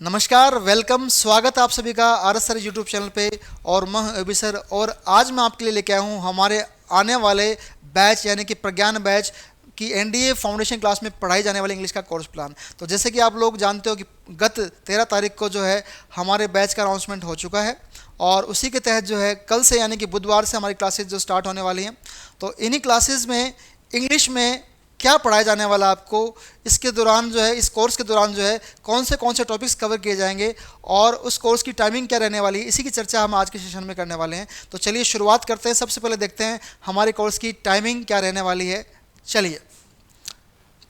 नमस्कार, वेलकम, स्वागत है आप सभी का R S sir YouTube channel पे। और मैं हूं अभी सर, और आज मैं आपके लिए लेके आया हूं हमारे आने वाले बैच यानी कि प्रज्ञान बैच की एनडीए फाउंडेशन क्लास में पढ़ाई जाने वाली इंग्लिश का कोर्स प्लान। तो जैसे कि आप लोग जानते हो कि गत 13 तारीख को जो है हमारे बैच का अनाउंसमेंट हो चुका है, और उसी के तहत जो है कल से यानी कि बुधवार से हमारी क्लासेज जो स्टार्ट होने वाली हैं। तो इन्हीं क्लासेज में इंग्लिश में क्या पढ़ाया जाने वाला है आपको, इसके दौरान जो है, इस कोर्स के दौरान जो है कौन से टॉपिक्स कवर किए जाएंगे और उस कोर्स की टाइमिंग क्या रहने वाली है, इसी की चर्चा हम आज के सेशन में करने वाले हैं। तो चलिए शुरुआत करते हैं। सबसे पहले देखते हैं हमारे कोर्स की टाइमिंग क्या रहने वाली है। चलिए,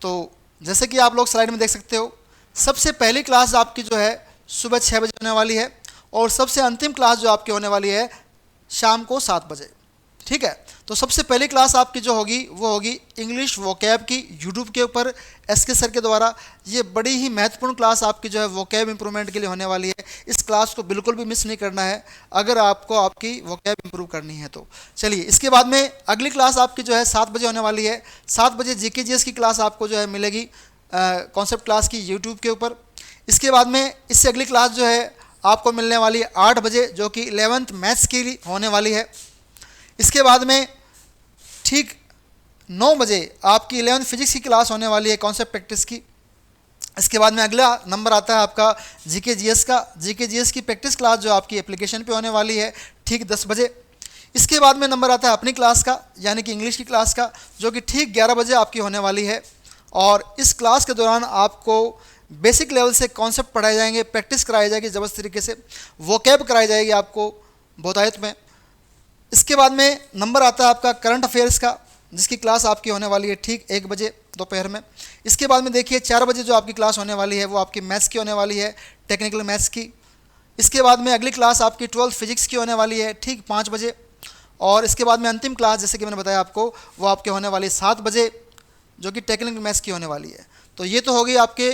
तो जैसे कि आप लोग स्लाइड में देख सकते हो, सबसे पहली क्लास आपकी जो है सुबह 6 बजे होने वाली है, और सबसे अंतिम क्लास जो आपकी होने वाली है शाम को 7 बजे। ठीक है, तो सबसे पहली क्लास आपकी जो होगी वो होगी इंग्लिश वोकैब की, यूट्यूब के ऊपर एसके सर के द्वारा। ये बड़ी ही महत्वपूर्ण क्लास आपकी जो है वोकैब इंप्रूवमेंट के लिए होने वाली है। इस क्लास को बिल्कुल भी मिस नहीं करना है अगर आपको आपकी वोकैब इंप्रूव करनी है तो। चलिए, इसके बाद में अगली क्लास आपकी जो है 7 बजे होने वाली है। 7 बजे जीके जीएस की क्लास आपको जो है मिलेगी कॉन्सेप्ट क्लास की, यूट्यूब के ऊपर। इसके बाद में इससे अगली क्लास जो है आपको मिलने वाली है 8 बजे, जो कि 11th मैथ्स की होने वाली है। इसके बाद में ठीक 9 बजे आपकी 11th फिजिक्स की क्लास होने वाली है, कॉन्सेप्ट प्रैक्टिस की। इसके बाद में अगला नंबर आता है आपका जीके जीएस का। जीके जीएस की प्रैक्टिस क्लास जो आपकी एप्लीकेशन पे होने वाली है ठीक 10 बजे। इसके बाद में नंबर आता है अपनी क्लास का, यानी कि इंग्लिश की क्लास का, जो कि ठीक 11 बजे आपकी होने वाली है। और इस क्लास के दौरान आपको बेसिक लेवल से कॉन्सेप्ट पढ़ाए जाएंगे, प्रैक्टिस कराई जाएगी ज़बरदस्त तरीके से, वोकैब कराई जाएगी आपको बहुतायत में। इसके बाद में नंबर आता है आपका करंट अफेयर्स का, जिसकी क्लास आपकी होने वाली है ठीक 1 बजे दोपहर में। इसके बाद में देखिए 4 बजे जो आपकी क्लास होने वाली है वो आपकी मैथ्स की होने वाली है, टेक्निकल मैथ्स की। इसके बाद में अगली क्लास आपकी 12th फिजिक्स की होने वाली है ठीक 5 बजे। और इसके बाद में अंतिम क्लास, जैसे कि मैंने बताया आपको, वो आपके होने वाली 7 बजे, जो कि टेक्निकल मैथ्स की होने वाली है। तो ये तो हो गई आपके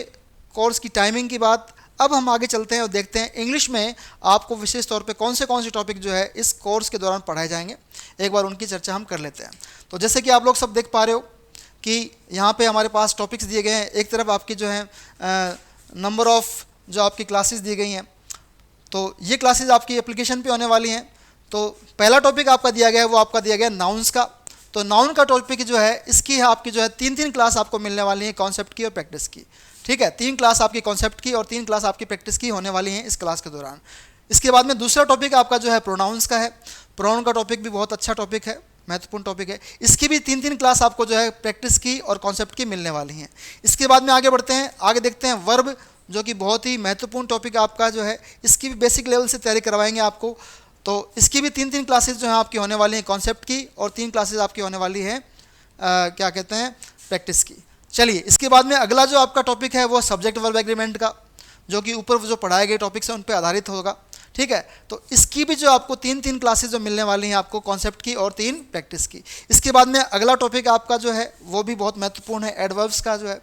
कोर्स की टाइमिंग की बात। अब हम आगे चलते हैं और देखते हैं इंग्लिश में आपको विशेष तौर पे कौन से टॉपिक जो है इस कोर्स के दौरान पढ़ाए जाएंगे। एक बार उनकी चर्चा हम कर लेते हैं। तो जैसे कि आप लोग सब देख पा रहे हो कि यहाँ पे हमारे पास टॉपिक्स दिए गए हैं। एक तरफ आपकी जो है नंबर ऑफ जो आपकी क्लासेस दी गई हैं, तो ये क्लासेस आपकी एप्लीकेशन पे होने वाली हैं। तो पहला टॉपिक आपका दिया गया है वो आपका दिया गया है नाउन्स का। तो नाउन का टॉपिक जो है इसकी आपकी जो है 3 क्लास आपको मिलने वाली है, कॉन्सेप्ट की और प्रैक्टिस की। ठीक है, 3 क्लास आपकी कॉन्सेप्ट की और 3 क्लास आपकी प्रैक्टिस की होने वाली हैं इस क्लास के दौरान। इसके बाद में दूसरा टॉपिक आपका जो है प्रोनाउंस का है। प्रोनाउन का टॉपिक भी बहुत अच्छा टॉपिक है, महत्वपूर्ण टॉपिक है। इसकी भी 3 क्लास आपको जो है प्रैक्टिस की और कॉन्सेप्ट की मिलने वाली हैं। इसके बाद में आगे बढ़ते हैं, आगे देखते हैं वर्ब, जो कि बहुत ही महत्वपूर्ण टॉपिक आपका जो है, इसकी भी बेसिक लेवल से तैयारी करवाएंगे आपको। तो इसकी भी 3 क्लासेज जो हैं आपकी होने वाली हैं कॉन्सेप्ट की, और 3 क्लासेज आपकी होने वाली हैं क्या कहते हैं, प्रैक्टिस की। चलिए, इसके बाद में अगला जो आपका टॉपिक है वो सब्जेक्ट वर्ब एग्रीमेंट का, जो कि ऊपर जो पढ़ाए गए टॉपिक्स हैं उन पर आधारित होगा। ठीक है, तो इसकी भी जो आपको 3 क्लासेज जो मिलने वाली हैं आपको, कॉन्सेप्ट की और 3 प्रैक्टिस की। इसके बाद में अगला टॉपिक आपका जो है वो भी बहुत महत्वपूर्ण है, एडवर्ब्स का जो है।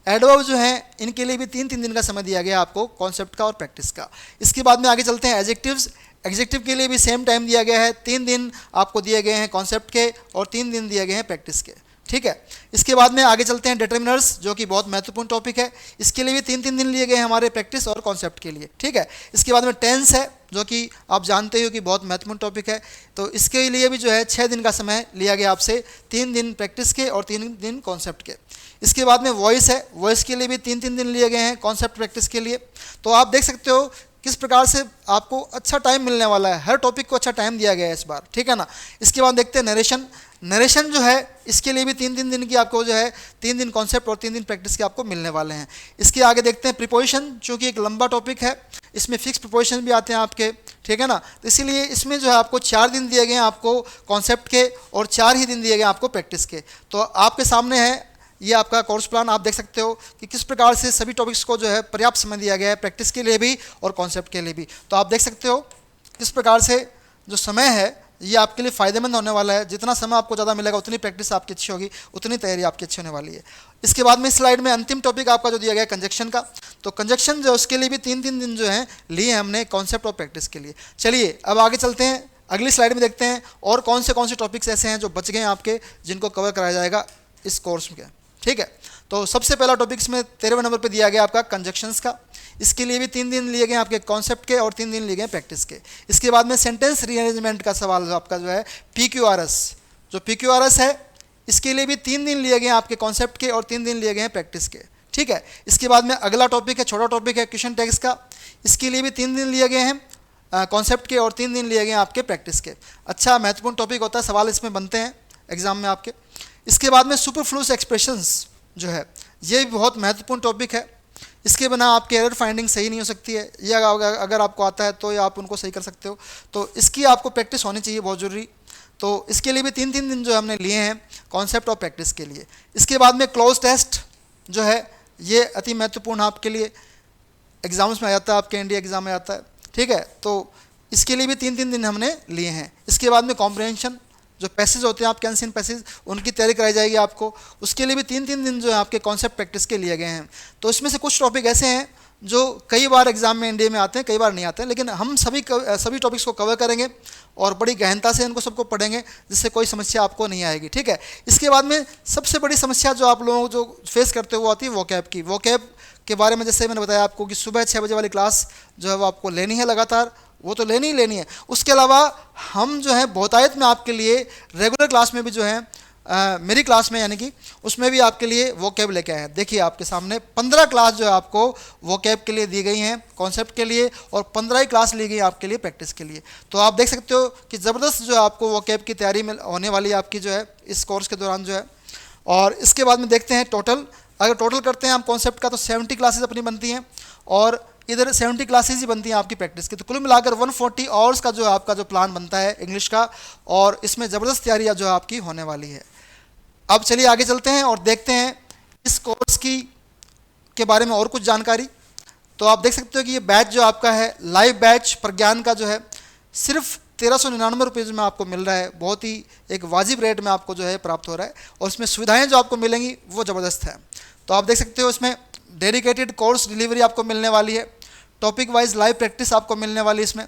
एडवर्ब जो है इनके लिए भी 3 दिन का समय दिया गया आपको, कॉन्सेप्ट का और प्रैक्टिस का। इसके बाद में आगे चलते हैं एडजेक्टिव्स। एडजेक्टिव के लिए भी सेम टाइम दिया गया है, 3 दिन आपको दिए गए हैं कॉन्सेप्ट के और 3 दिन दिए गए हैं प्रैक्टिस के। ठीक है, इसके बाद में आगे चलते हैं डिटर्मिनर्स, जो कि बहुत महत्वपूर्ण टॉपिक है। इसके लिए भी 3 दिन लिए गए हैं हमारे प्रैक्टिस और कॉन्सेप्ट के लिए। ठीक है, इसके बाद में टेंस है, जो कि आप जानते हो कि बहुत महत्वपूर्ण टॉपिक है। तो इसके लिए भी जो है 6 दिन का समय लिया गया आपसे, 3 दिन प्रैक्टिस के और 3 दिन कॉन्सेप्ट के। इसके बाद में वॉइस है, वॉइस के लिए भी 3 दिन लिए गए हैं कॉन्सेप्ट प्रैक्टिस के लिए। तो आप देख सकते हो किस प्रकार से आपको अच्छा टाइम मिलने वाला है, हर टॉपिक को अच्छा टाइम दिया गया है इस बार। ठीक है ना। इसके बाद देखते हैं नरेशन। नरेशन जो है इसके लिए भी 3 दिन की आपको जो है 3 दिन कॉन्सेप्ट और 3 दिन प्रैक्टिस के आपको मिलने वाले हैं। इसके आगे देखते हैं प्रीपोजिशन, चूँकि एक लंबा टॉपिक है, इसमें फिक्स प्रीपोजिशन भी आते हैं आपके। ठीक है ना, तो इसीलिए इसमें जो है आपको 4 दिन दिए गए हैं आपको कॉन्सेप्ट के और 4 ही दिन दिए गए आपको प्रैक्टिस के। तो आपके सामने है ये आपका कोर्स प्लान। आप देख सकते हो कि किस प्रकार से सभी टॉपिक्स को जो है पर्याप्त समय दिया गया है, प्रैक्टिस के लिए भी और कॉन्सेप्ट के लिए भी। तो आप देख सकते हो किस प्रकार से जो समय है ये आपके लिए फ़ायदेमंद होने वाला है। जितना समय आपको ज़्यादा मिलेगा उतनी प्रैक्टिस आपकी अच्छी होगी, उतनी तैयारी आपकी अच्छी होने वाली है। इसके बाद में इस स्लाइड में अंतिम टॉपिक आपका जो दिया गया है कंजक्शन का। तो कंजक्शन जो उसके लिए भी 3 दिन जो है लिए हमने कॉन्सेप्ट और प्रैक्टिस के लिए। चलिए, अब आगे चलते हैं, अगली स्लाइड में देखते हैं और कौन से टॉपिक्स ऐसे हैं जो बच गए हैं आपके, जिनको कवर कराया जाएगा इस कोर्स में। ठीक है, तो सबसे पहला टॉपिक इसमें 13वें नंबर पे दिया गया आपका कंजक्शंस का। इसके लिए भी 3 दिन लिए गए आपके कॉन्सेप्ट के और 3 दिन लिए गए प्रैक्टिस के। इसके बाद में सेंटेंस रीअरेंजमेंट का सवाल जो आपका जो है PQRS, जो PQRS है इसके लिए भी 3 दिन लिए गए आपके कॉन्सेप्ट के और 3 दिन लिए गए हैं प्रैक्टिस के। ठीक है, इसके बाद में अगला टॉपिक है, छोटा टॉपिक है क्वेश्चन टैग्स का। इसके लिए भी 3 दिन लिए गए हैं कॉन्सेप्ट के और 3 दिन लिए गए हैं आपके प्रैक्टिस के। अच्छा महत्वपूर्ण टॉपिक होता है, सवाल इसमें बनते हैं एग्जाम में आपके। इसके बाद में सुपरफ्लूअस एक्सप्रेशंस जो है ये भी बहुत महत्वपूर्ण टॉपिक है। इसके बिना आपकी एरर फाइंडिंग सही नहीं हो सकती है। ये अगर आपको आता है तो ये आप उनको सही कर सकते हो, तो इसकी आपको प्रैक्टिस होनी चाहिए बहुत ज़रूरी। तो इसके लिए भी 3-3 दिन जो हमने लिए हैं कॉन्सेप्ट और प्रैक्टिस के लिए। इसके बाद में क्लोज टेस्ट जो है ये अति महत्वपूर्ण आपके लिए एग्जाम्स में आ जाता है, आपके इंडिया एग्जाम में आता है। ठीक है, तो इसके लिए भी 3-3 दिन हमने लिए हैं। इसके बाद में कॉम्प्रहेंशन, जो पैसेज होते हैं आपके अनसीन पैसेज, उनकी तैयारी कराई जाएगी आपको। उसके लिए भी 3-3 दिन जो है आपके कॉन्सेप्ट प्रैक्टिस के लिए गए हैं। तो इसमें से कुछ टॉपिक ऐसे हैं जो कई बार एग्जाम में इंडिया में आते हैं, कई बार नहीं आते हैं, लेकिन हम सभी टॉपिक्स को कवर करेंगे और बड़ी गहनता से इनको सबको पढ़ेंगे जिससे कोई समस्या आपको नहीं आएगी। ठीक है, इसके बाद में सबसे बड़ी समस्या जो आप लोगों जो फेस करते हो वो आती है वोकैब की। वोकैब के बारे में जैसे मैंने बताया आपको कि सुबह 6 बजे वाली क्लास जो है वो आपको लेनी है लगातार, वो तो लेनी ही लेनी है। उसके अलावा हम जो है बहुतायत में आपके लिए रेगुलर क्लास में भी जो है मेरी क्लास में यानी कि उसमें भी आपके लिए वोकैब लेके आए हैं। देखिए आपके सामने 15 क्लास जो है आपको वोकैब के लिए दी गई हैं कॉन्सेप्ट के लिए, और 15 ही क्लास ली गई आपके लिए प्रैक्टिस के लिए। तो आप देख सकते हो कि ज़बरदस्त जो है आपको वोकैब की तैयारी में होने वाली है आपकी जो है इस कोर्स के दौरान जो है। और इसके बाद में देखते हैं टोटल, अगर टोटल करते हैं हम कॉन्सेप्ट का तो 70 क्लासेस अपनी बनती हैं और इधर 70 क्लासेस ही बनती हैं आपकी प्रैक्टिस की। तो कुल मिलाकर 140 आवर्स का जो है आपका जो प्लान बनता है इंग्लिश का, और इसमें ज़बरदस्त तैयारी जो है आपकी होने वाली है। अब चलिए आगे चलते हैं और देखते हैं इस कोर्स की के बारे में और कुछ जानकारी। तो आप देख सकते हो कि ये बैच जो आपका है लाइव बैच प्रज्ञान का जो है सिर्फ 1399 रुपये में आपको मिल रहा है। बहुत ही एक वाजिब रेट में आपको जो है प्राप्त हो रहा है, और इसमें सुविधाएं जो आपको मिलेंगी वो ज़बरदस्त है। तो आप देख सकते हो इसमें डेडिकेटेड कोर्स डिलीवरी आपको मिलने वाली है, टॉपिक वाइज लाइव प्रैक्टिस आपको मिलने वाली है, इसमें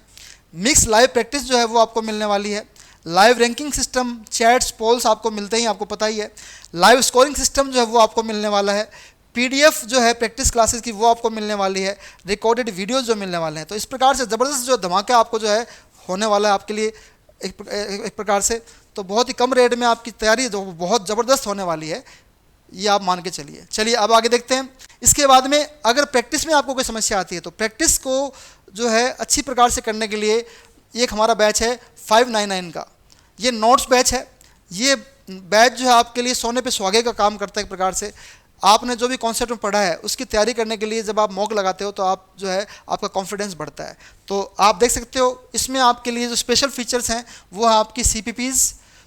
मिक्स लाइव प्रैक्टिस जो है वो आपको मिलने वाली है, live ranking system, chats, polls आपको मिलते ही आपको पता ही है, लाइव स्कोरिंग सिस्टम जो है वो आपको मिलने वाला है, PDF जो है प्रैक्टिस क्लासेस की वो आपको मिलने वाली है, रिकॉर्डेड वीडियोस जो मिलने वाले हैं। तो इस प्रकार से ज़बरदस्त जो धमाका आपको जो है होने वाला है आपके लिए एक प्रकार से। तो बहुत ही कम रेट में आपकी तैयारी जो बहुत ज़बरदस्त होने वाली है, ये आप मान के चलिए। चलिए अब आगे देखते हैं। इसके बाद में अगर प्रैक्टिस में आपको कोई समस्या आती है तो प्रैक्टिस को जो है अच्छी प्रकार से करने के लिए एक हमारा बैच है 599 का, ये नोट्स बैच है। ये बैच जो है आपके लिए सोने पे सुहागे का काम करता है। एक प्रकार से आपने जो भी कॉन्सेप्ट में पढ़ा है उसकी तैयारी करने के लिए जब आप मॉक लगाते हो तो आप जो है आपका कॉन्फिडेंस बढ़ता है। तो आप देख सकते हो इसमें आपके लिए जो स्पेशल फीचर्स हैं वो है आपकी CPPs।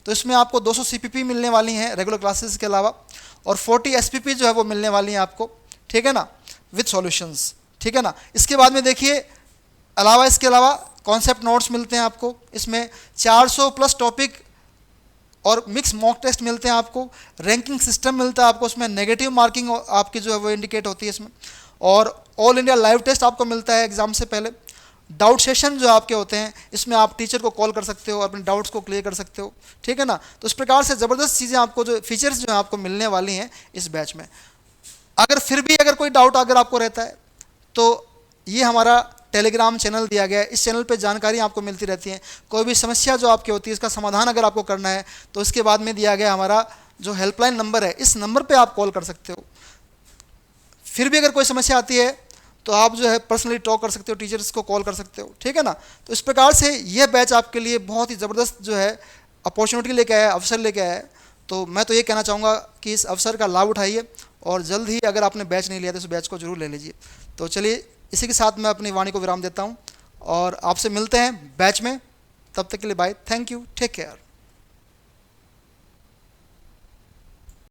तो इसमें आपको 200 CPP मिलने वाली हैं रेगुलर क्लासेस के अलावा, और 40 SPP जो है वो मिलने वाली हैं आपको। ठीक है ना, विद सॉल्यूशंस। ठीक है ना, इसके बाद में देखिए इसके अलावा कॉन्सेप्ट नोट्स मिलते हैं आपको। इसमें 400 प्लस टॉपिक और मिक्स मॉक टेस्ट मिलते हैं आपको। रैंकिंग सिस्टम मिलता है आपको, उसमें नेगेटिव मार्किंग आपकी जो है वो इंडिकेट होती है इसमें, और ऑल इंडिया लाइव टेस्ट आपको मिलता है एग्जाम से पहले। डाउट सेशन जो आपके होते हैं इसमें आप टीचर को कॉल कर सकते हो, अपने डाउट्स को क्लियर कर सकते हो। ठीक है ना, तो इस प्रकार से ज़बरदस्त चीज़ें आपको जो फीचर्स जो है आपको मिलने वाली हैं इस बैच में। अगर फिर भी अगर कोई डाउट अगर आपको रहता है तो ये हमारा टेलीग्राम चैनल दिया गया है, इस चैनल पे जानकारी आपको मिलती रहती है। कोई भी समस्या जो आपकी होती है इसका समाधान अगर आपको करना है तो इसके बाद में दिया गया हमारा जो हेल्पलाइन नंबर है, इस नंबर पे आप कॉल कर सकते हो। फिर भी अगर कोई समस्या आती है तो आप जो है पर्सनली टॉक कर सकते हो, टीचर्स को कॉल कर सकते हो। ठीक है ना, तो इस प्रकार से यह बैच आपके लिए बहुत ही ज़बरदस्त जो है अपॉर्चुनिटी लेके आया है, अवसर लेके आया है। तो मैं तो ये कहना चाहूँगा कि इस अवसर का लाभ उठाइए, और जल्द ही अगर आपने बैच नहीं लिया तो इस बैच को जरूर ले लीजिए। तो चलिए इसी के साथ मैं अपनी वाणी को विराम देता हूँ और आपसे मिलते हैं बैच में। तब तक के लिए bye, thank you, take care.